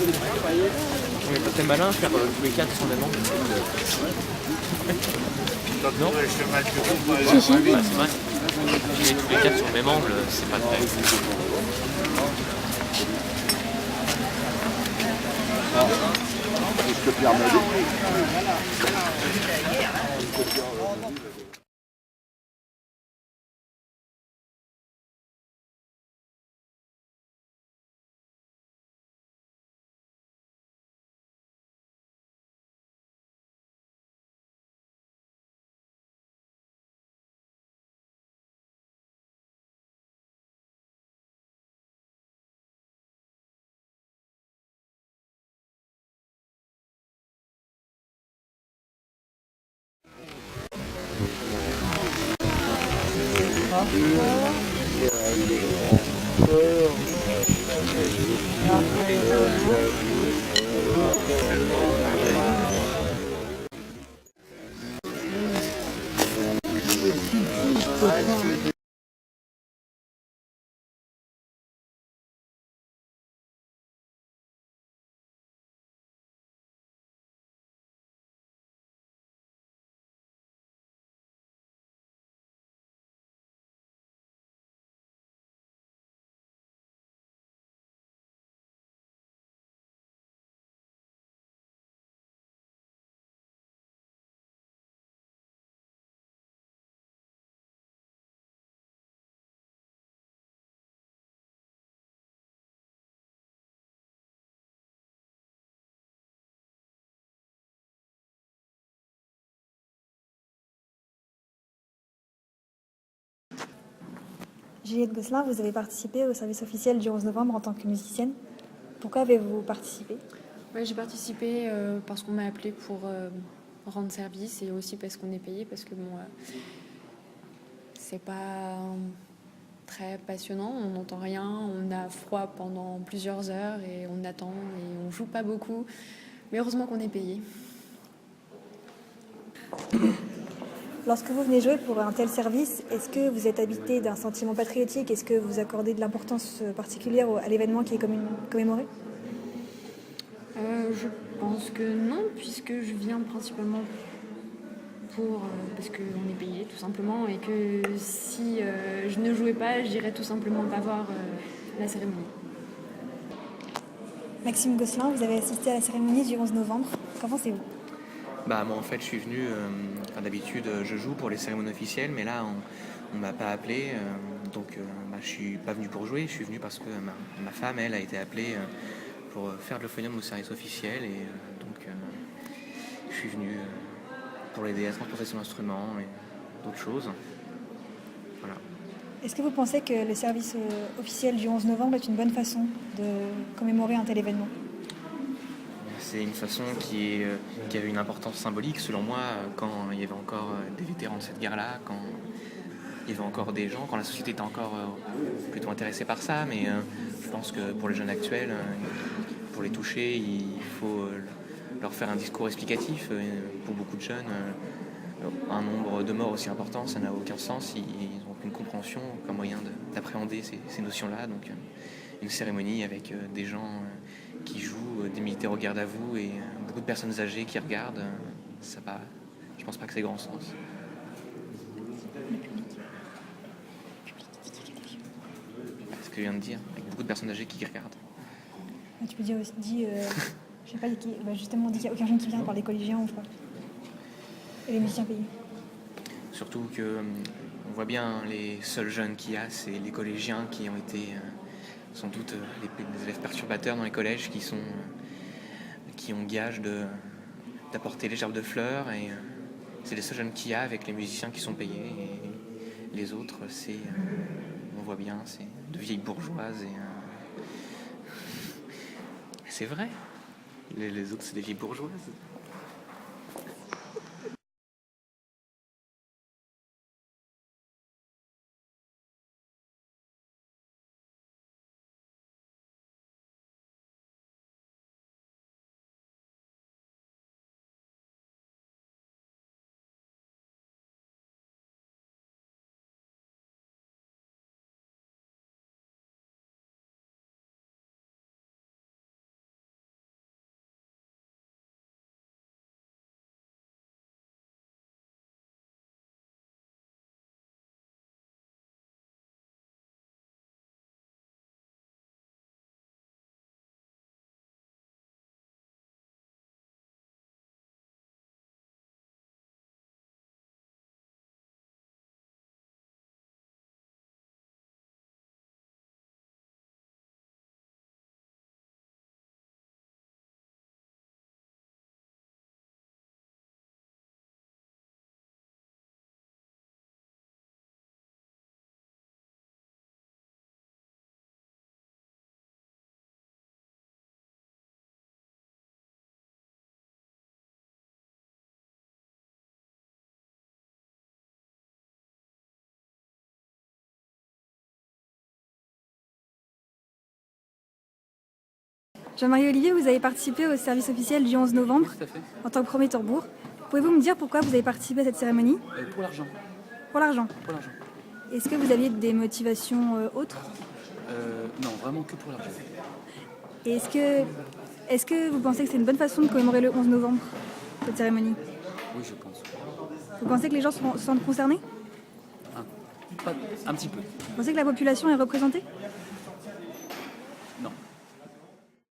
On est pas très malin à faire tous les 4 sur le même angle. Non. Si, si. Bah, c'est vrai. Mais tous les 4 sur le même angle, c'est pas très. Est-ce que Pierre m'a dit Juliette Gosselin, vous avez participé au service officiel du 11 novembre en tant que musicienne. Pourquoi avez-vous participé? Ouais, j'ai participé parce qu'on m'a appelé pour rendre service et aussi parce qu'on est payé, parce que bon, c'est pas très passionnant, on n'entend rien, on a froid pendant plusieurs heures et on attend et on joue pas beaucoup, mais heureusement qu'on est payé. Lorsque vous venez jouer pour un tel service, est-ce que vous êtes habité d'un sentiment patriotique? Est-ce que vous accordez de l'importance particulière à l'événement qui est commémoré? Je pense que non, puisque je viens principalement parce qu'on est payé tout simplement, et que si je ne jouais pas, j'irais tout simplement pas voir la cérémonie. Maxime Gosselin, vous avez assisté à la cérémonie du 11 novembre. Qu'en pensez-vous? Bah moi en fait je suis venu, d'habitude je joue pour les cérémonies officielles, mais là on m'a pas appelé, donc bah, je suis pas venu pour jouer, je suis venu parce que ma femme elle a été appelée pour faire de l'euphonium au service officiel et donc je suis venu pour l'aider à transporter son instrument et d'autres choses. Voilà. Est-ce que vous pensez que le service officiel du 11 novembre est une bonne façon de commémorer un tel événement? C'est une façon qui avait une importance symbolique selon moi quand il y avait encore des vétérans de cette guerre-là, quand il y avait encore des gens, quand la société était encore plutôt intéressée par ça, mais je pense que pour les jeunes actuels, pour les toucher, il faut leur faire un discours explicatif. Pour beaucoup de jeunes, un nombre de morts aussi important, ça n'a aucun sens, ils n'ont aucune compréhension, aucun moyen d'appréhender ces notions-là. Donc une cérémonie avec des gens qui jouent, des militaires au garde à vous et beaucoup de personnes âgées qui regardent, je pense pas que c'est grand sens. C'est ce que je viens de dire, avec beaucoup de personnes âgées qui regardent. Tu peux dire aussi, je sais pas, justement, dit qu'il n'y a aucun jeune qui vient par les collégiens ou quoi. Et les musiciens payés. Surtout que on voit bien les seuls jeunes qu'il y a, c'est les collégiens qui ont été sans doute les élèves perturbateurs dans les collèges qui ont gage d'apporter les gerbes de fleurs et c'est les seuls jeunes qu'il y a avec les musiciens qui sont payés et les autres on voit bien, c'est de vieilles bourgeoises et c'est vrai, les autres c'est des vieilles bourgeoises. Jean-Marie Olivier, vous avez participé au service officiel du 11 novembre Tout à fait. en tant que premier tambour. Pouvez-vous me dire pourquoi vous avez participé à cette cérémonie? Pour l'argent. Pour l'argent. Pour l'argent. Est-ce que vous aviez des motivations autres? Non, vraiment que pour l'argent. Et est-ce que vous pensez que c'est une bonne façon de commémorer le 11 novembre, cette cérémonie? Oui, je pense. Vous pensez que les gens se sentent concernés? Un petit peu. Vous pensez que la population est représentée?